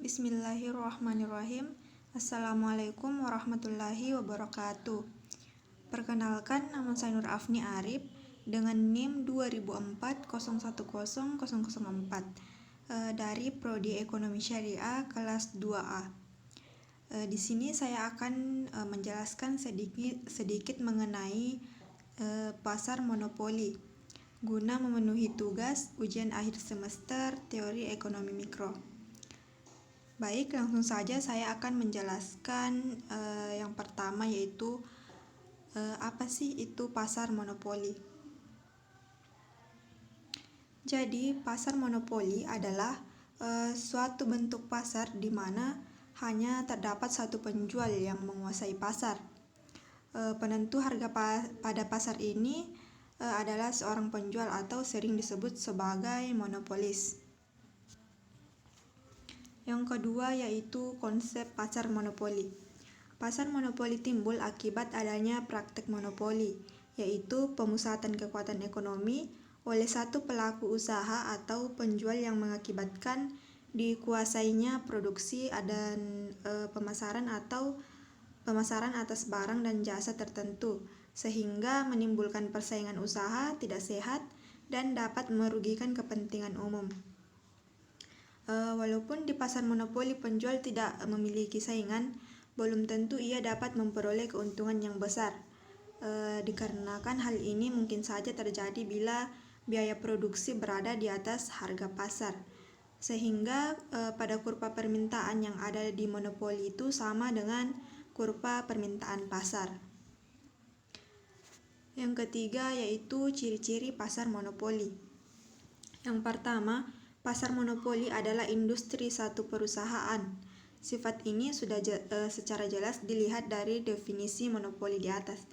Bismillahirrahmanirrahim. Assalamualaikum warahmatullahi wabarakatuh. Perkenalkan, nama saya Nur Afni Arif dengan NIM 2004010004 dari Prodi Ekonomi Syariah kelas 2A. Di sini saya akan menjelaskan sedikit mengenai pasar monopoli guna memenuhi tugas ujian akhir semester teori ekonomi mikro. Baik, langsung saja saya akan menjelaskan yang pertama, yaitu apa sih itu pasar monopoli. Jadi, pasar monopoli adalah suatu bentuk pasar di mana hanya terdapat satu penjual yang menguasai pasar. Penentu harga pada pasar ini adalah seorang penjual atau sering disebut sebagai monopolis. Yang kedua yaitu konsep pasar monopoli. Pasar monopoli timbul akibat adanya praktek monopoli, yaitu pemusatan kekuatan ekonomi oleh satu pelaku usaha atau penjual yang mengakibatkan dikuasainya produksi dan pemasaran atas barang dan jasa tertentu, sehingga menimbulkan persaingan usaha tidak sehat dan dapat merugikan kepentingan umum. Walaupun di pasar monopoli penjual tidak memiliki saingan, belum tentu ia dapat memperoleh keuntungan yang besar. Dikarenakan hal ini mungkin saja terjadi bila biaya produksi berada di atas harga pasar, sehingga pada kurva permintaan yang ada di monopoli itu sama dengan kurva permintaan pasar. Yang ketiga yaitu ciri-ciri pasar monopoli. Yang pertama, pasar monopoli adalah industri satu perusahaan. Sifat ini sudah secara jelas dilihat dari definisi monopoli di atas,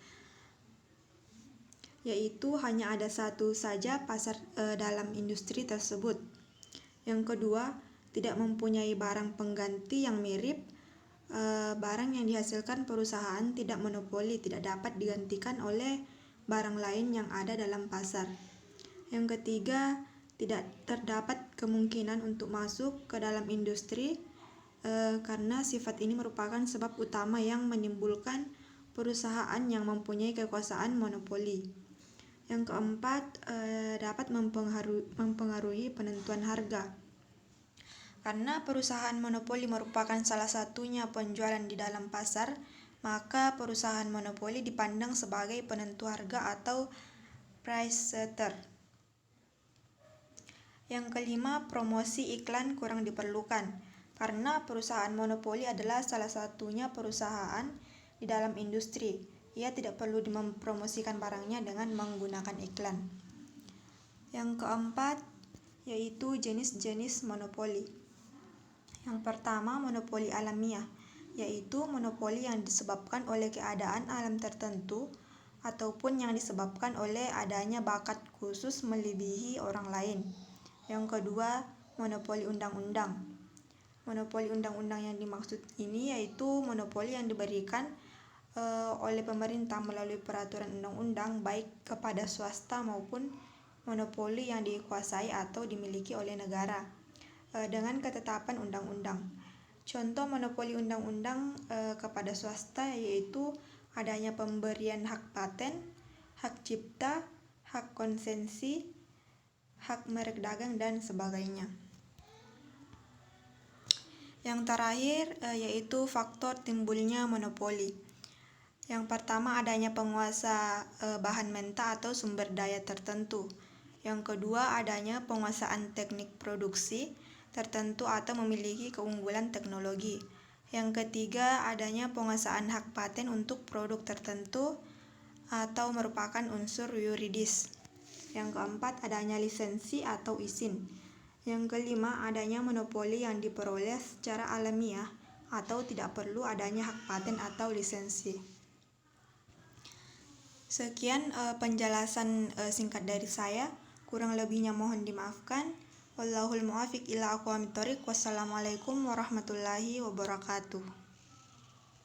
yaitu hanya ada satu saja pasar dalam industri tersebut. Yang kedua, tidak mempunyai barang pengganti yang mirip. Barang yang dihasilkan perusahaan tidak monopoli tidak dapat digantikan oleh barang lain yang ada dalam pasar. Yang ketiga, tidak terdapat kemungkinan untuk masuk ke dalam industri karena sifat ini merupakan sebab utama yang menimbulkan perusahaan yang mempunyai kekuasaan monopoli. Yang keempat, dapat mempengaruhi penentuan harga. Karena perusahaan monopoli merupakan salah satunya penjualan di dalam pasar, maka perusahaan monopoli dipandang sebagai penentu harga atau price setter. Yang kelima, promosi iklan kurang diperlukan, karena perusahaan monopoli adalah salah satunya perusahaan di dalam industri. Ia tidak perlu mempromosikan barangnya dengan menggunakan iklan. Yang keempat, yaitu jenis-jenis monopoli. Yang pertama, monopoli alamiah, yaitu monopoli yang disebabkan oleh keadaan alam tertentu ataupun yang disebabkan oleh adanya bakat khusus melebihi orang lain. Yang kedua, monopoli undang-undang. Monopoli undang-undang yang dimaksud ini yaitu monopoli yang diberikan oleh pemerintah melalui peraturan undang-undang baik kepada swasta maupun monopoli yang dikuasai atau dimiliki oleh negara dengan ketetapan undang-undang. Contoh monopoli undang-undang kepada swasta yaitu adanya pemberian hak paten, hak cipta, hak konsesi, hak merek dagang, dan sebagainya. Yang terakhir yaitu faktor timbulnya monopoli. Yang pertama, adanya penguasa bahan mentah atau sumber daya tertentu. Yang kedua, adanya penguasaan teknik produksi tertentu atau memiliki keunggulan teknologi. Yang ketiga, adanya penguasaan hak paten untuk produk tertentu atau merupakan unsur yuridis. Yang keempat, adanya lisensi atau izin. Yang kelima, adanya monopoli yang diperoleh secara alamiah atau tidak perlu adanya hak paten atau lisensi. Sekian penjelasan singkat dari saya. Kurang lebihnya mohon dimaafkan. Wallahul muwaffiq ila aqwamit thoriq. Wassalamualaikum warahmatullahi wabarakatuh.